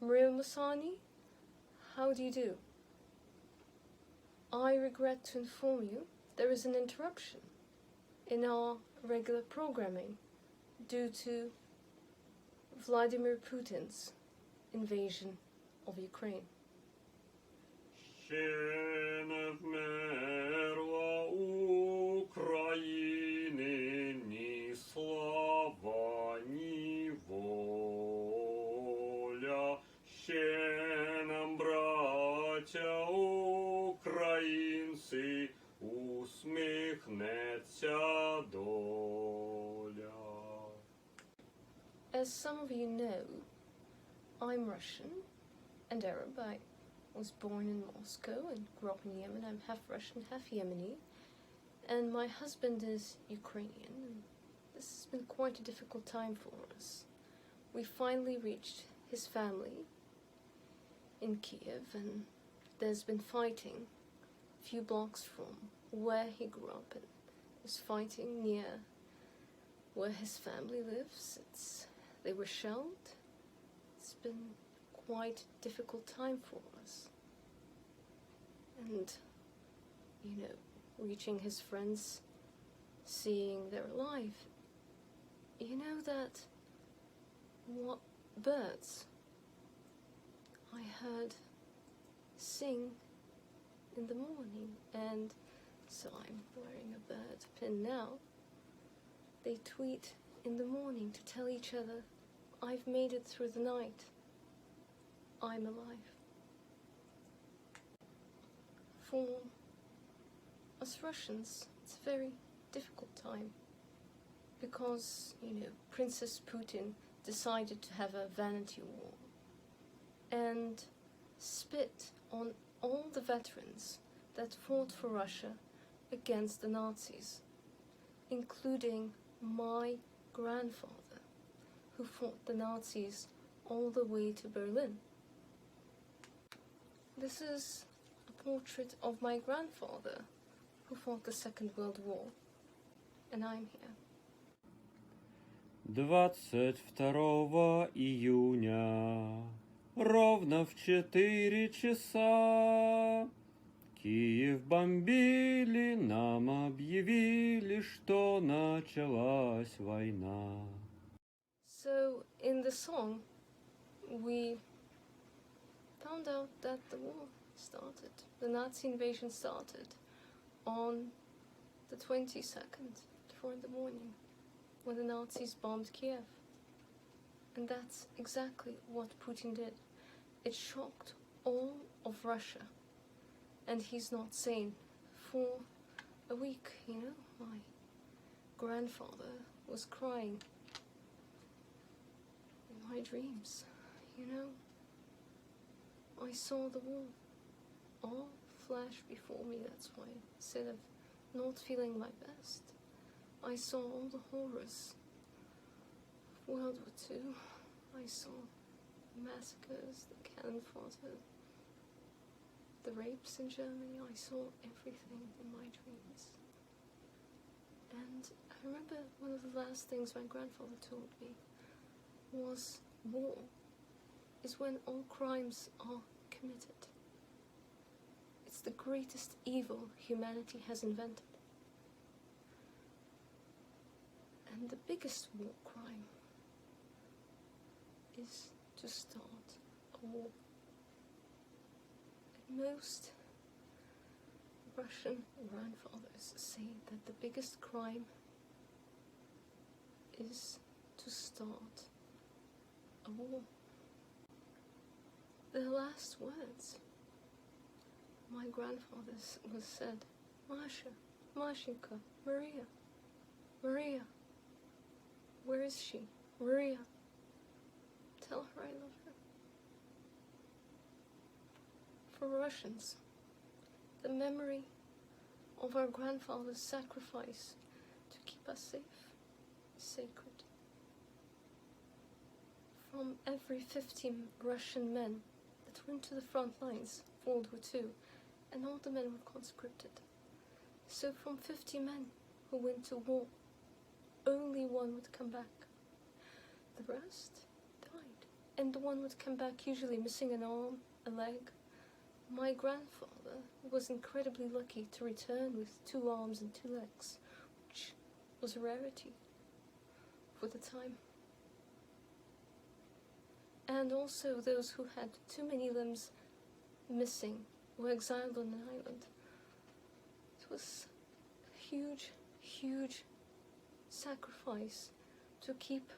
Maria Musani, how do you do? I regret to inform you there is an interruption in our regular programming due to Vladimir Putin's invasion of Ukraine. Ще не вмерла України ні слава, ні воля. Ще нам, браття українці, усміхнеться доля. As some of you know, I'm Russian and Arab. I was born in Moscow and grew up in Yemen. I'm half Russian, half Yemeni, and my husband is Ukrainian. And this has been quite a difficult time for us. We finally reached his family in Kyiv, and there's been fighting a few blocks from where he grew up, and there's fighting near where his family lives. They were shelled. It's been quite a difficult time for us. And, you know, reaching his friends, seeing they're alive. You know that what birds I heard sing in the morning, and so I'm wearing a bird pin now. They tweet in the morning to tell each other, I've made it through the night. I'm alive. For us Russians, it's a very difficult time because, you know, Princess Putin decided to have a vanity war and spit on all the veterans that fought for Russia against the Nazis, including my grandfather, who fought the Nazis all the way to Berlin. This is a portrait of my grandfather, who fought the Second World War, and I'm here. 22 июня, ровно в 4 часа, Киев бомбили, нам объявили, что началась война. So, in the song, we found out that the war started, the Nazi invasion started on the 22nd, 4 in the morning, when the Nazis bombed Kyiv. And that's exactly what Putin did. It shocked all of Russia. And he's not sane. For a week, you know, my grandfather was crying in my dreams, you know. I saw the war all flash before me. That's why instead of not feeling my best, I saw all the horrors of World War II. I saw the massacres, the cannon fodder, the rapes in Germany. I saw everything in my dreams. And I remember one of the last things my grandfather told me was war is when all crimes are committed. It's the greatest evil humanity has invented. And the biggest war crime is to start a war. And most Russian grandfathers say that the biggest crime is to start a war. The last words my grandfather's was said, Masha, Mashenka, Maria, Maria, where is she? Maria, tell her I love her. For Russians, the memory of our grandfather's sacrifice to keep us safe is sacred. From every 50 Russian men that went to the front lines of World War II, and all the men were conscripted. So from 50 men who went to war, only one would come back. The rest died. and the one would come back usually missing an arm, a leg. My grandfather was incredibly lucky to return with 2 arms and 2 legs, which was a rarity for the time. And also those who had too many limbs missing were exiled on an island. It was a huge, huge sacrifice to keep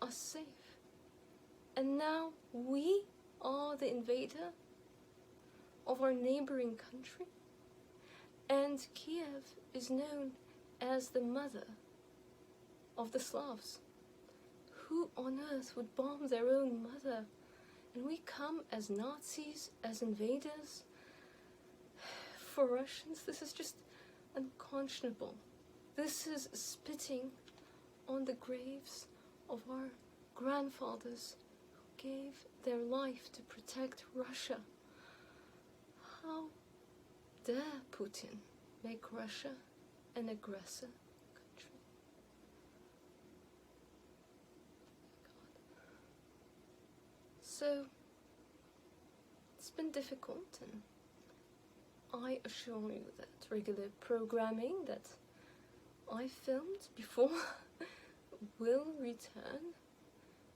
us safe. And now we are the invader of our neighboring country, and Kyiv is known as the mother of the Slavs. Who on earth would bomb their own mother? And we come as Nazis, as invaders? For Russians, this is just unconscionable. This is spitting on the graves of our grandfathers who gave their life to protect Russia. How dare Putin make Russia an aggressor country? So, it's been difficult, and I assure you that regular programming that I filmed before will return.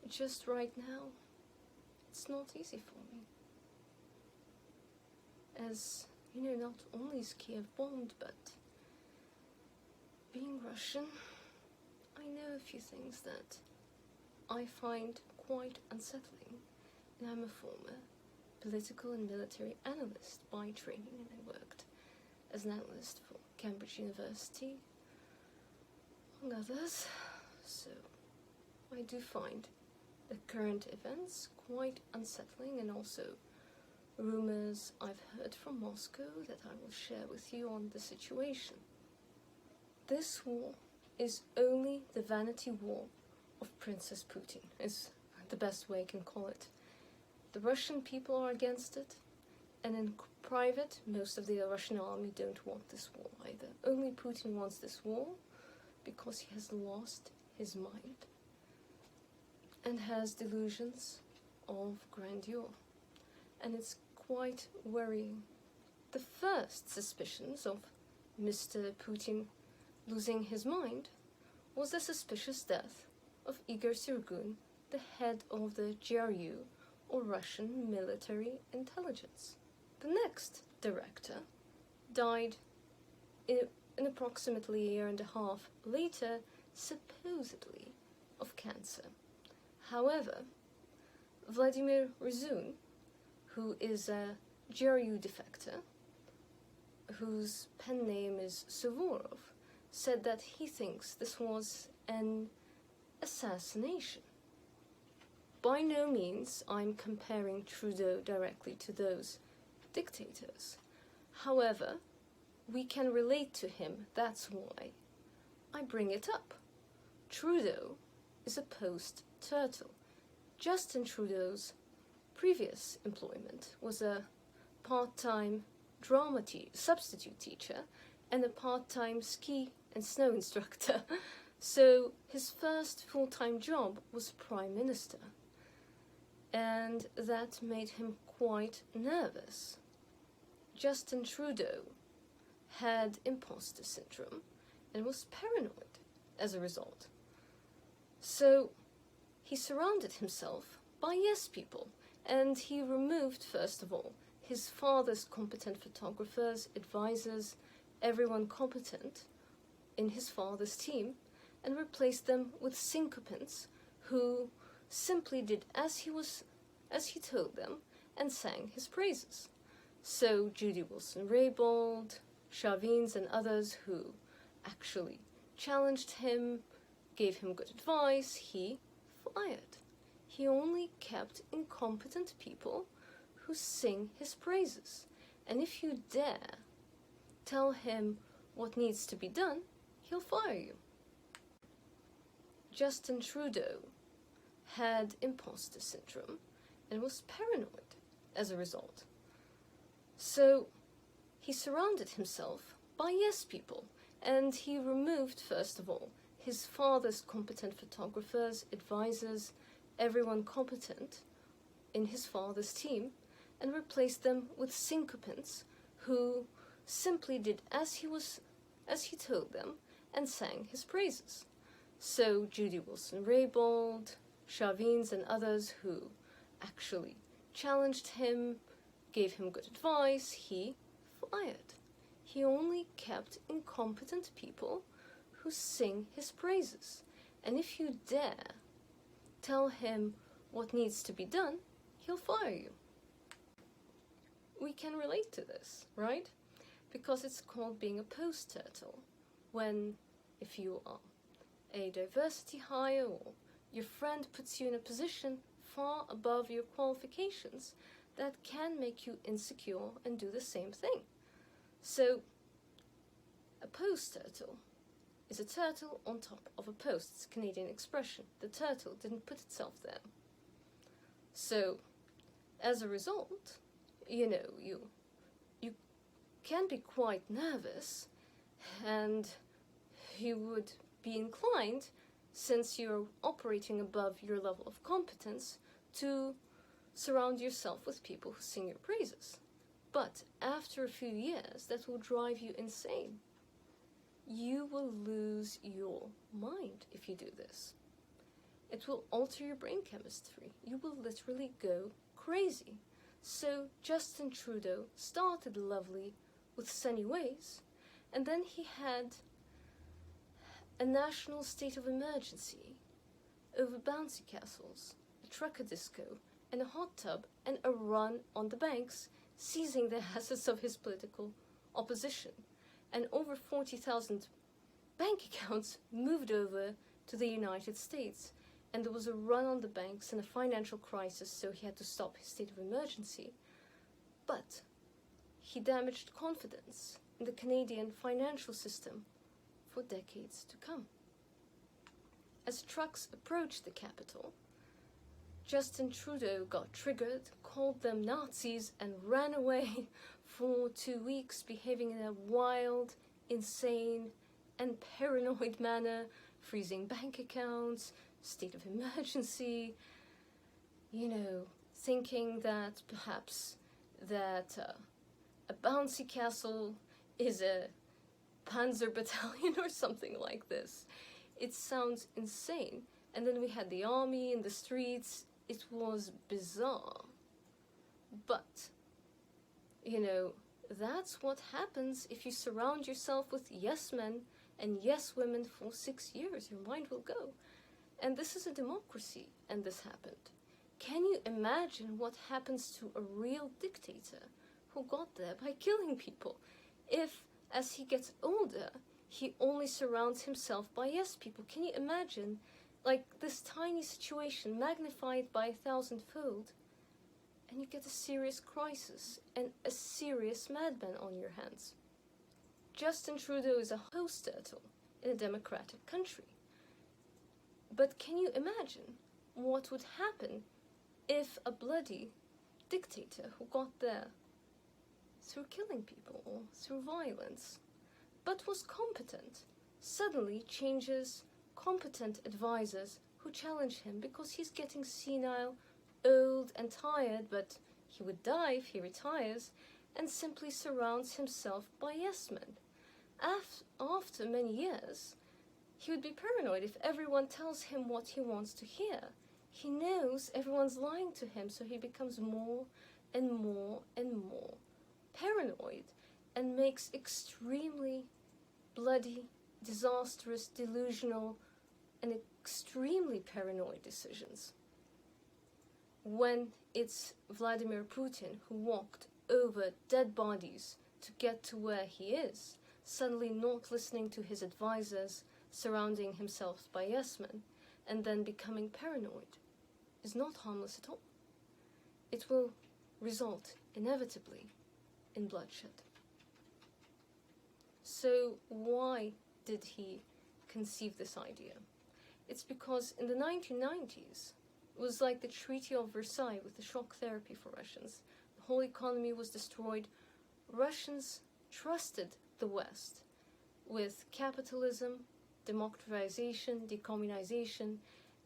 Just right now, it's not easy for me. As you know, not only is Kyiv bombed, but being Russian, I know a few things that I find quite unsettling, and I'm a former political and military analyst by training, and I worked as an analyst for Cambridge University, among others, so I do find the current events quite unsettling, and also rumors I've heard from Moscow that I will share with you on the situation. This war is only the vanity war of Princess Putin, is the best way I can call it. The Russian people are against it, and in private, most of the Russian army don't want this war either. Only Putin wants this war because he has lost his mind and has delusions of grandeur. And it's quite worrying. The first suspicions of Mr. Putin losing his mind was the suspicious death of Igor Sergun, the head of the GRU, or Russian military intelligence. The next director died in approximately a year and a half later, supposedly of cancer. However, Vladimir Rizun, who is a GRU defector, whose pen name is Suvorov, said that he thinks this was an assassination. By no means I'm comparing Trudeau directly to those dictators. However, we can relate to him, that's why I bring it up. Trudeau is a post-turtle. Justin Trudeau's previous employment was a part-time drama substitute teacher and a part-time ski and snow instructor. So his first full-time job was Prime Minister. And that made him quite nervous. Justin Trudeau had imposter syndrome and was paranoid as a result. So he surrounded himself by yes people, and he removed, first of all, his father's competent photographers, advisors, everyone competent in his father's team, and replaced them with sycophants who simply did as he told them and sang his praises. So Judy Wilson-Raybould, Chavins, and others who actually challenged him, gave him good advice, he fired. He only kept incompetent people who sing his praises. And if you dare tell him what needs to be done, he'll fire you. Justin Trudeau had imposter syndrome and was paranoid as a result. So he surrounded himself by yes people, and he removed, first of all, his father's competent photographers, advisors, everyone competent in his father's team and replaced them with sycophants who simply did as he told them and sang his praises. So Judy Wilson-Raybould, Chavins, and others who actually challenged him, gave him good advice, he fired. He only kept incompetent people who sing his praises. And if you dare tell him what needs to be done, he'll fire you. We can relate to this, right? Because it's called being a post turtle. When, if you are a diversity hire or your friend puts you in a position far above your qualifications, that can make you insecure and do the same thing. So, a post turtle is a turtle on top of a post. It's a Canadian expression. The turtle didn't put itself there. So, as a result, you can be quite nervous, and you would be inclined, since you're operating above your level of competence, to surround yourself with people who sing your praises. But after a few years, that will drive you insane. You will lose your mind if you do this. It will alter your brain chemistry. You will literally go crazy. So Justin Trudeau started lovely with sunny ways, and then he had a national state of emergency over bouncy castles, a trucker disco, and a hot tub, and a run on the banks, seizing the assets of his political opposition. And over 40,000 bank accounts moved over to the United States, and there was a run on the banks and a financial crisis, so he had to stop his state of emergency. But he damaged confidence in the Canadian financial system for decades to come. As trucks approached the capital, Justin Trudeau got triggered, called them Nazis, and ran away for 2 weeks, behaving in a wild, insane, and paranoid manner, freezing bank accounts, state of emergency, thinking that perhaps that a bouncy castle is a panzer battalion or something like this. It sounds insane. And then we had the army in the streets. It was bizarre. But, that's what happens if you surround yourself with yes men and yes women for 6 years. Your mind will go. And this is a democracy, and this happened. Can you imagine what happens to a real dictator who got there by killing people? If, as he gets older, he only surrounds himself by yes people. Can you imagine, this tiny situation magnified by 1,000-fold, and you get a serious crisis and a serious madman on your hands? Justin Trudeau is a host turtle in a democratic country. But can you imagine what would happen if a bloody dictator who got there through killing people or through violence, but was competent, suddenly changes competent advisors who challenge him because he's getting senile, old, and tired, but he would die if he retires, and simply surrounds himself by yes men? After many years, he would be paranoid if everyone tells him what he wants to hear. He knows everyone's lying to him, so he becomes more and more and more paranoid and makes extremely bloody, disastrous, delusional, and extremely paranoid decisions. When it's Vladimir Putin who walked over dead bodies to get to where he is, suddenly not listening to his advisors, surrounding himself by yes men, and then becoming paranoid, is not harmless at all. It will result inevitably in bloodshed. So why did he conceive this idea? It's because in the 1990s, it was like the Treaty of Versailles with the shock therapy for Russians. The whole economy was destroyed. Russians trusted the West with capitalism, democratization, decommunization,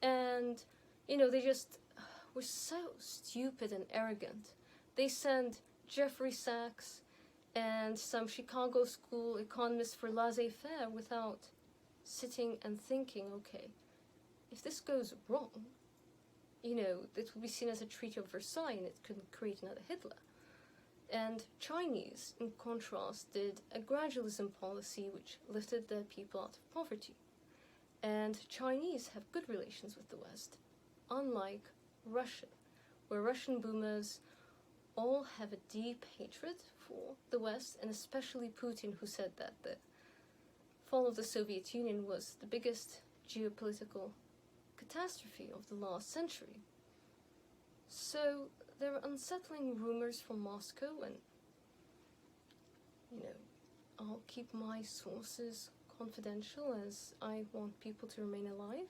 and, were so stupid and arrogant. They sent Jeffrey Sachs and some Chicago school economists for laissez-faire without sitting and thinking, okay, if this goes wrong, it would be seen as a Treaty of Versailles and it could create another Hitler. And Chinese, in contrast, did a gradualism policy which lifted their people out of poverty. And Chinese have good relations with the West, unlike Russia, where Russian boomers all have a deep hatred for the West, and especially Putin, who said that the fall of the Soviet Union was the biggest geopolitical catastrophe of the last century. So there are unsettling rumors from Moscow, and I'll keep my sources confidential as I want people to remain alive.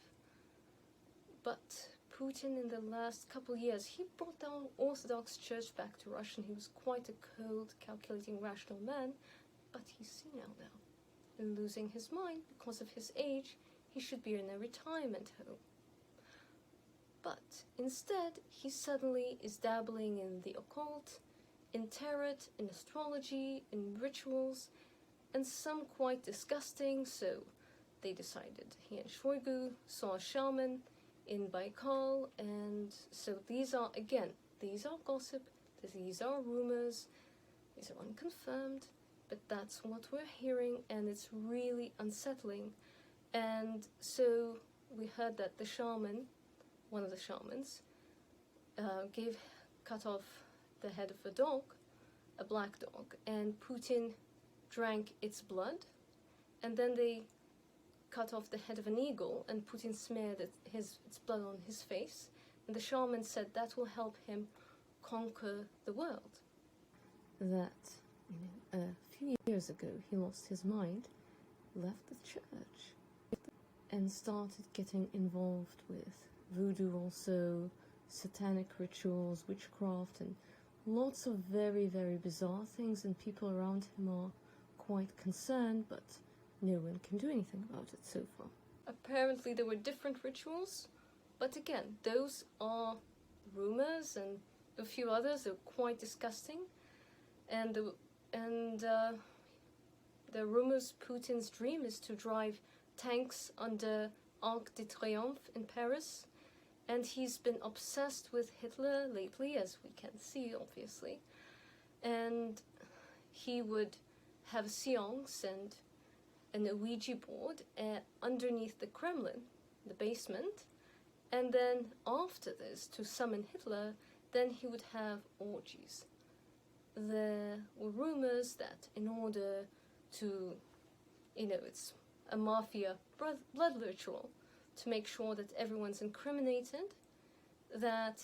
But Putin, in the last couple of years, he brought the Orthodox Church back to Russia. He was quite a cold, calculating, rational man, but he's senile now. And losing his mind because of his age, he should be in a retirement home. But instead, he suddenly is dabbling in the occult, in tarot, in astrology, in rituals, and some quite disgusting, so they decided he and Shoigu saw a shaman in Baikal, and so these are gossip, these are rumors, these are unconfirmed, but that's what we're hearing, and it's really unsettling. And so we heard that the shaman, one of the shamans, cut off the head of a dog, a black dog, and Putin drank its blood, and then they cut off the head of an eagle, and Putin smeared its blood on his face, and the shaman said that will help him conquer the world. That, a few years ago, he lost his mind, left the church, and started getting involved with voodoo also, satanic rituals, witchcraft, and lots of very, very bizarre things, and people around him are quite concerned, but no one can do anything about it so far. Apparently there were different rituals, but again, those are rumors, and a few others are quite disgusting, and the rumors Putin's dream is to drive tanks under Arc de Triomphe in Paris, and he's been obsessed with Hitler lately, as we can see, obviously, and he would have a seance and an Ouija board underneath the Kremlin, the basement, and then after this, to summon Hitler, then he would have orgies. There were rumors that in order to, it's a mafia blood ritual, to make sure that everyone's incriminated, that,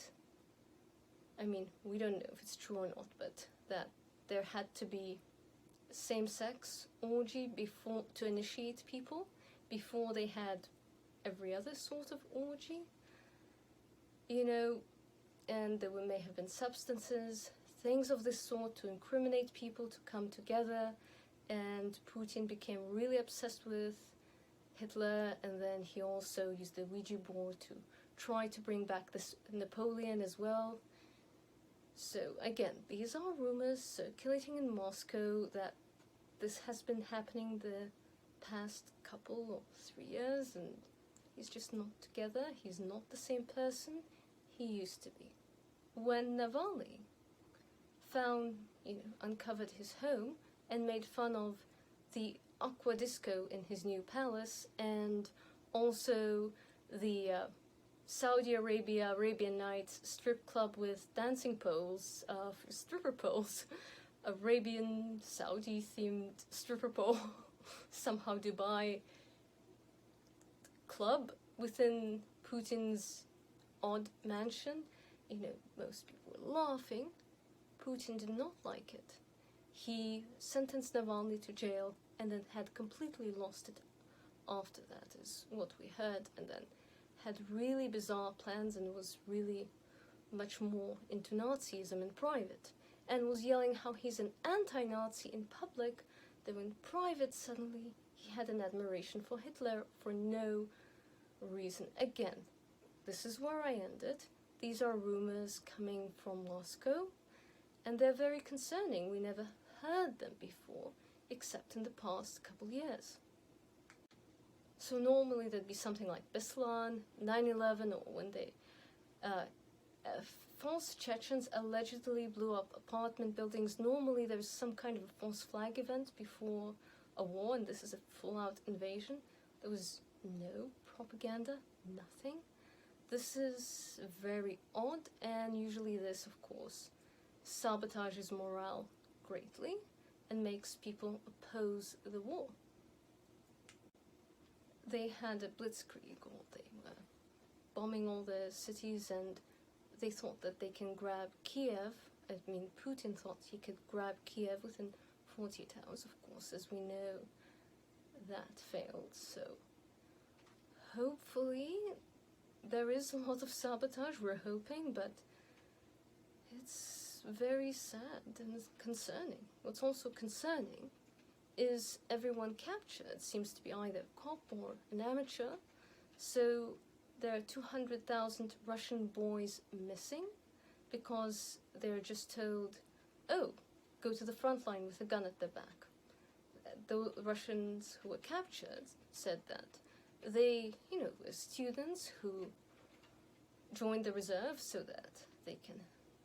we don't know if it's true or not, but that there had to be same-sex orgy before to initiate people, before they had every other sort of orgy, and there may have been substances, things of this sort to incriminate people, to come together, and Putin became really obsessed with Hitler, and then he also used the Ouija board to try to bring back this Napoleon as well. So again, these are rumors circulating in Moscow that this has been happening the past couple or 3 years, and he's just not together. He's not the same person he used to be. When Navalny uncovered his home and made fun of the aqua disco in his new palace, and also the Arabian Nights strip club with dancing poles, stripper poles, Arabian Saudi themed stripper pole, somehow Dubai club within Putin's odd mansion. Most people were laughing. Putin did not like it. He sentenced Navalny to jail and then had completely lost it after that, is what we heard, and then had really bizarre plans and was really much more into Nazism in private, and was yelling how he's an anti-Nazi in public, though in private suddenly he had an admiration for Hitler for no reason. Again, this is where I ended. these are rumors coming from Moscow, and they're very concerning. We never heard them before, except in the past couple years. So normally there'd be something like Beslan, 9/11, or when false Chechens allegedly blew up apartment buildings. Normally there's some kind of a false flag event before a war, and this is a full-out invasion. There was no propaganda, nothing. This is very odd, and usually this, of course, sabotages morale greatly and makes people oppose the war. They had a blitzkrieg, or they were bombing all the cities, and they thought that they can grab Kyiv. I mean, Putin thought he could grab Kyiv within 48 hours, of course. As we know, that failed. So hopefully there is a lot of sabotage, we're hoping, but it's very sad and concerning. What's also concerning is everyone captured seems to be either a cop or an amateur. So there are 200,000 Russian boys missing because they're just told, oh, go to the front line with a gun at their back. The Russians who were captured said that they, were students who joined the reserve so that they can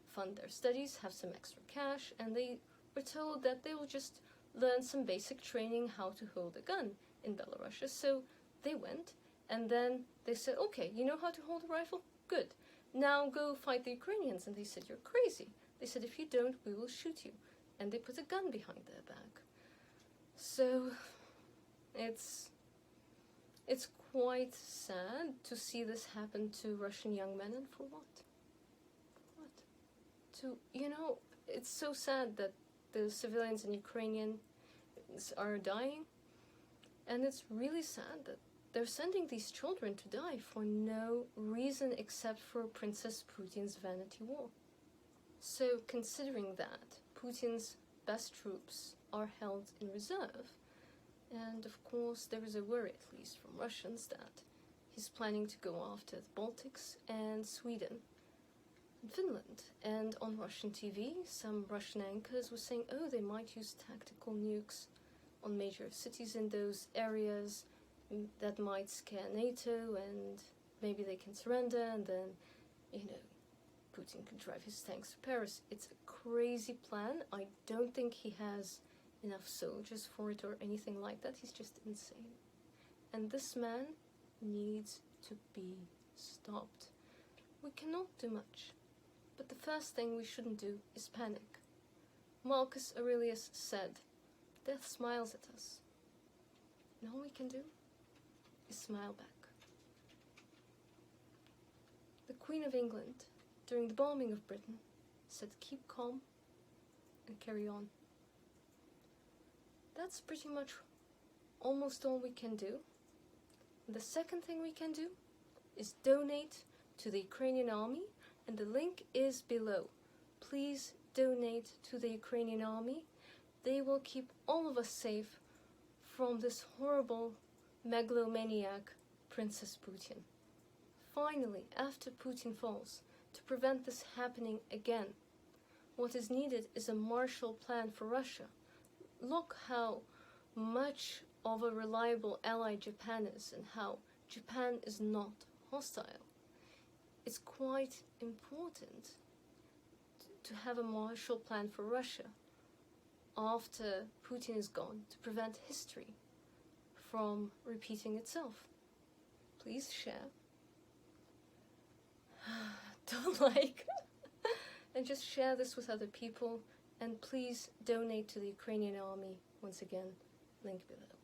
fund their studies, have some extra cash, and they were told that they will just learn some basic training how to hold a gun in Belarus. So they went, and then they said, okay, you know how to hold a rifle? Good. Now go fight the Ukrainians. And they said, you're crazy. They said, if you don't, we will shoot you. And they put a gun behind their back. So it's quite sad to see this happen to Russian young men, and for what? It's so sad that the civilians in Ukrainians are dying, and it's really sad that they're sending these children to die for no reason except for Princess Putin's vanity war. So considering that, Putin's best troops are held in reserve, and of course there is a worry, at least from Russians, that he's planning to go after the Baltics and Sweden and Finland. And on Russian TV, some Russian anchors were saying, oh, they might use tactical nukes on major cities in those areas that might scare NATO, and maybe they can surrender, and then, Putin can drive his tanks to Paris. It's a crazy plan. I don't think he has enough soldiers for it or anything like that. He's just insane. And this man needs to be stopped. We cannot do much. But the first thing we shouldn't do is panic. Marcus Aurelius said, death smiles at us. And all we can do is smile back. The Queen of England, during the bombing of Britain, said keep calm and carry on. That's pretty much almost all we can do. And the second thing we can do is donate to the Ukrainian army, and the link is below. Please donate to the Ukrainian army. They will keep all of us safe from this horrible megalomaniac Princess Putin. Finally, after Putin falls, to prevent this happening again, what is needed is a Marshall Plan for Russia. Look how much of a reliable ally Japan is, and how Japan is not hostile. It's quite important to have a Marshall Plan for Russia after Putin is gone, to prevent history from repeating itself. Please share, don't like, and just share this with other people, and please donate to the Ukrainian army. Once again, link below.